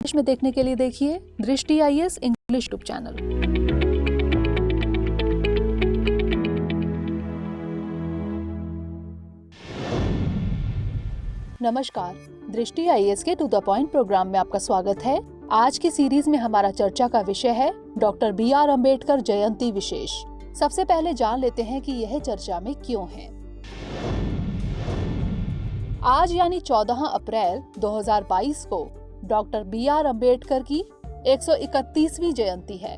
English में देखने के लिए देखिए दृष्टि आईएएस इंग्लिश यूट्यूब चैनल। नमस्कार, दृष्टि आईएएस के टू द पॉइंट प्रोग्राम में आपका स्वागत है। आज की सीरीज में हमारा चर्चा का विषय है डॉक्टर BR अम्बेडकर जयंती विशेष। सबसे पहले जान लेते हैं कि यह चर्चा में क्यों है। आज यानी 14 अप्रैल 2022 को डॉक्टर BR अम्बेडकर की 131वीं जयंती है।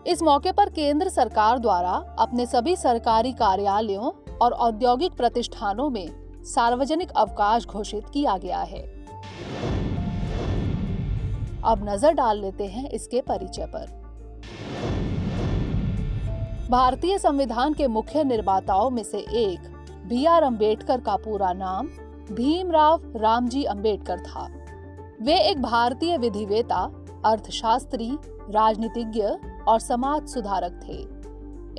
इस मौके पर केंद्र सरकार द्वारा अपने सभी सरकारी कार्यालयों और औद्योगिक प्रतिष्ठानों में सार्वजनिक अवकाश घोषित किया गया है। अब नजर डाल लेते हैं इसके परिचय पर। भारतीय संविधान के मुख्य निर्माताओं में से एक BR अम्बेडकर का पूरा नाम भीमराव रामजी अम्बेडकर था। वे एक भारतीय विधिवेता, अर्थशास्त्री, राजनीतिज्ञ और समाज सुधारक थे।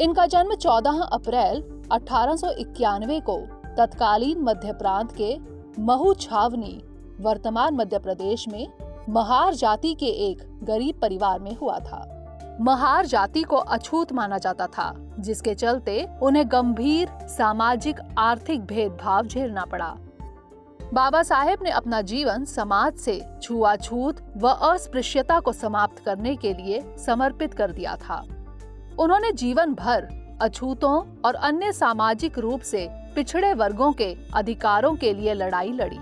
इनका जन्म 14 अप्रैल 1891 को तत्कालीन मध्य प्रांत के महू छावनी, वर्तमान मध्य प्रदेश में महार जाति के एक गरीब परिवार में हुआ था। महार जाति को अछूत माना जाता था, जिसके चलते उन्हें गंभीर सामाजिक आर्थिक भेदभाव झेलना पड़ा। बाबा साहेब ने अपना जीवन समाज से छुआछूत व अस्पृश्यता को समाप्त करने के लिए समर्पित कर दिया था। उन्होंने जीवन भर अछूतों और अन्य सामाजिक रूप से पिछड़े वर्गों के अधिकारों के लिए लड़ाई लड़ी।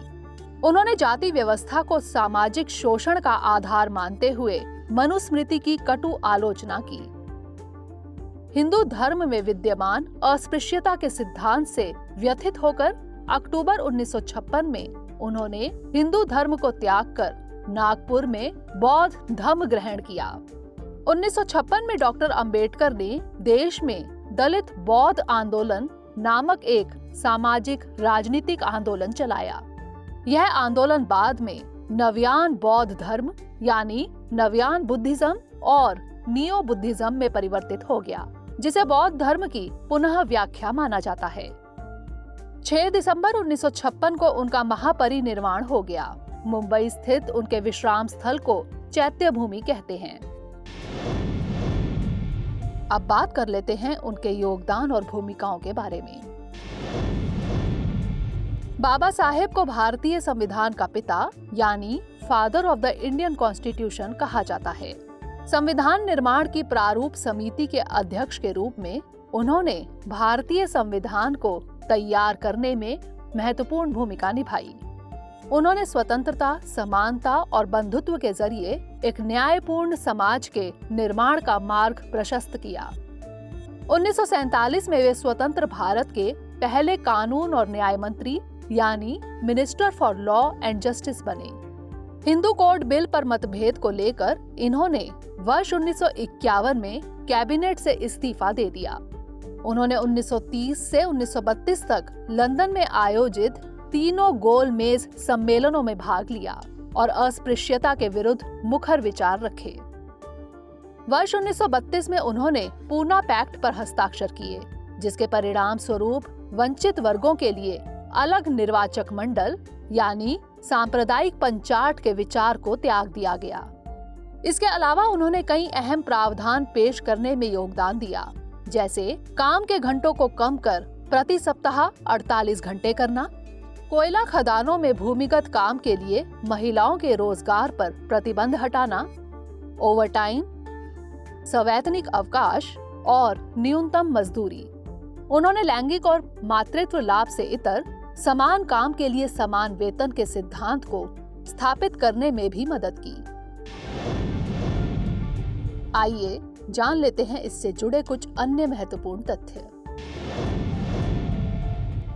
उन्होंने जाति व्यवस्था को सामाजिक शोषण का आधार मानते हुए मनुस्मृति की कटु आलोचना की। हिंदू धर्म में विद्यमान अस्पृश्यता के सिद्धांत से व्यथित होकर अक्टूबर 1956 में उन्होंने हिंदू धर्म को त्याग कर नागपुर में बौद्ध धर्म ग्रहण किया। 1956 में डॉक्टर अम्बेडकर ने देश में दलित बौद्ध आंदोलन नामक एक सामाजिक राजनीतिक आंदोलन चलाया। यह आंदोलन बाद में नव्यान बौद्ध धर्म यानी नव्यान बुद्धिज्म और नियो बुद्धिज्म में परिवर्तित हो गया, जिसे बौद्ध धर्म की पुनः व्याख्या माना जाता है। 6 दिसंबर 1956 को उनका महापरिनिर्वाण हो गया। मुंबई स्थित उनके विश्राम स्थल को चैत्य भूमि कहते हैं। अब बात कर लेते हैं उनके योगदान और भूमिकाओं के बारे में। बाबा साहेब को भारतीय संविधान का पिता यानी father of the Indian constitution कहा जाता है। संविधान निर्माण की प्रारूप समिति के अध्यक्ष के रूप में उन्होंने भारतीय संविधान को तैयार करने में महत्वपूर्ण भूमिका निभाई। उन्होंने स्वतंत्रता, समानता और बंधुत्व के जरिए एक न्यायपूर्ण समाज के निर्माण का मार्ग प्रशस्त किया। 1947 में वे स्वतंत्र भारत के पहले कानून और न्याय मंत्री यानी minister for law and justice बने। हिंदू कोड बिल पर मतभेद को लेकर इन्होंने वर्ष 1951 में कैबिनेट से इस्तीफा दे दिया। उन्होंने 1930 से 1932 तक लंदन में आयोजित तीनों गोल मेज सम्मेलनों में भाग लिया और अस्पृश्यता के विरुद्ध मुखर विचार रखे। वर्ष 1932 में उन्होंने पूना पैक्ट पर हस्ताक्षर किए, जिसके परिणाम स्वरूप वंचित वर्गों के लिए अलग निर्वाचक मंडल यानी सांप्रदायिक पंचायत के विचार को त्याग दिया गया। इसके अलावा उन्होंने कई अहम प्रावधान पेश करने में योगदान दिया, जैसे काम के घंटों को कम कर प्रति सप्ताह 48 घंटे करना, कोयला खदानों में भूमिगत काम के लिए महिलाओं के रोजगार पर प्रतिबंध हटाना, ओवरटाइम, सवैतनिक अवकाश और न्यूनतम मजदूरी। उन्होंने लैंगिक और मातृत्व लाभ से इतर समान काम के लिए समान वेतन के सिद्धांत को स्थापित करने में भी मदद की। आइए जान लेते हैं इससे जुड़े कुछ अन्य महत्वपूर्ण तथ्य।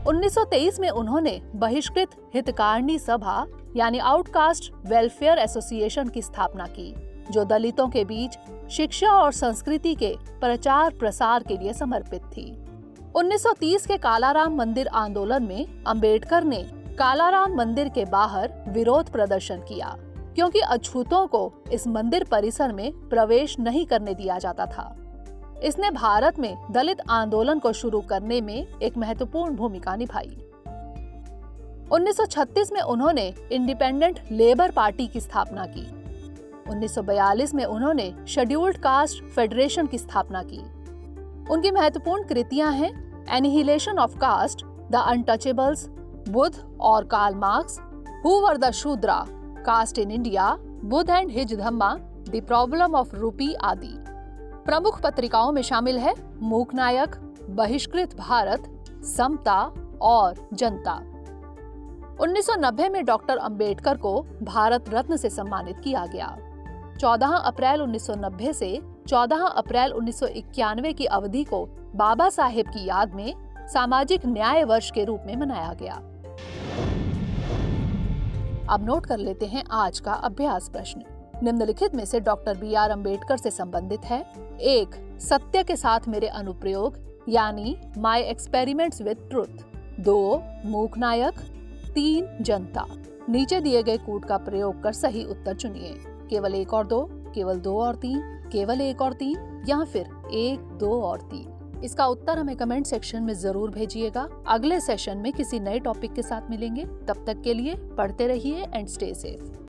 1923 में उन्होंने बहिष्कृत हितकारिणी सभा यानी आउटकास्ट वेलफेयर एसोसिएशन की स्थापना की, जो दलितों के बीच शिक्षा और संस्कृति के प्रचार प्रसार के लिए समर्पित थी। 1930 के कालाराम मंदिर आंदोलन में अंबेडकर ने कालाराम मंदिर के बाहर विरोध प्रदर्शन किया, क्योंकि अछूतों को इस मंदिर परिसर में प्रवेश नहीं करने दिया जाता था। इसने भारत में दलित आंदोलन को शुरू करने में एक महत्वपूर्ण भूमिका निभाई। 1936 में उन्होंने इंडिपेंडेंट लेबर पार्टी की स्थापना की। 1942 में उन्होंने शेड्यूल्ड कास्ट फेडरेशन की स्थापना की। उनकी महत्वपूर्ण कृतियां हैं annihilation of caste, the untouchables, Buddha और Karl Marx, who were the Shudra, caste in India, Buddha and his Dhamma, the problem of rupee आदि। प्रमुख पत्रिकाओं में शामिल है मूक नायक, बहिष्कृत भारत, समता और जनता। 1990 में डॉक्टर अंबेडकर को भारत रत्न से सम्मानित किया गया। 14 अप्रैल 1990 से 14 अप्रैल 1991 की अवधि को बाबा साहेब की याद में सामाजिक न्याय वर्ष के रूप में मनाया गया। अब नोट कर लेते हैं आज का अभ्यास प्रश्न। निम्नलिखित में से डॉक्टर बी.आर. अंबेडकर से संबंधित है। 1. सत्य के साथ मेरे अनुप्रयोग यानी माय एक्सपेरिमेंट्स विद ट्रुथ। 2. मूक नायक। 3. जनता। नीचे दिए गए कूट का प्रयोग कर सही उत्तर चुनिए। केवल 1 और 2, केवल 2 और 3, केवल 1 और 3 या फिर 1, 2 और 3। इसका उत्तर हमें कमेंट सेक्शन में जरूर भेजिएगा। अगले सेशन में किसी नए टॉपिक के साथ मिलेंगे। तब तक के लिए पढ़ते रहिए एंड स्टे सेफ।